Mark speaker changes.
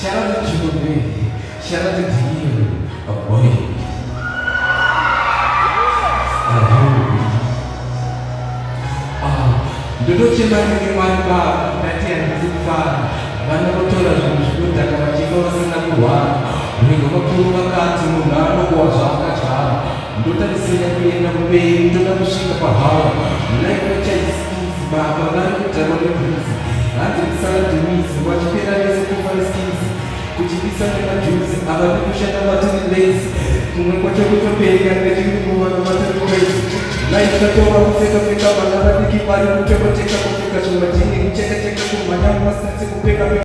Speaker 1: Shout out to you, baby. Shout out to you, a boy. Ndoto chembani ni mwamba, kati ya mzifa. Bana kutola zungushuta kama chikola sana kuwa. Mwingo makuru wakati munano kwa zaka chara. Ndoto nisenya kuenda mbei, ndoto mshika pahala. Life wacha iskizi, baba gani kutabone prinsi. Ante msala tumizi, wachipira nese kufali skizi. Kuchibisa ni majuzi, abadi kushana matini lazy. Kumekwa choko topeli, angejiri kumwana matini crazy. Life katoa kufika fika, manara nikibali, kuchoko teka kufika, chumba chini, kucheka kumanyama, sensi kupeka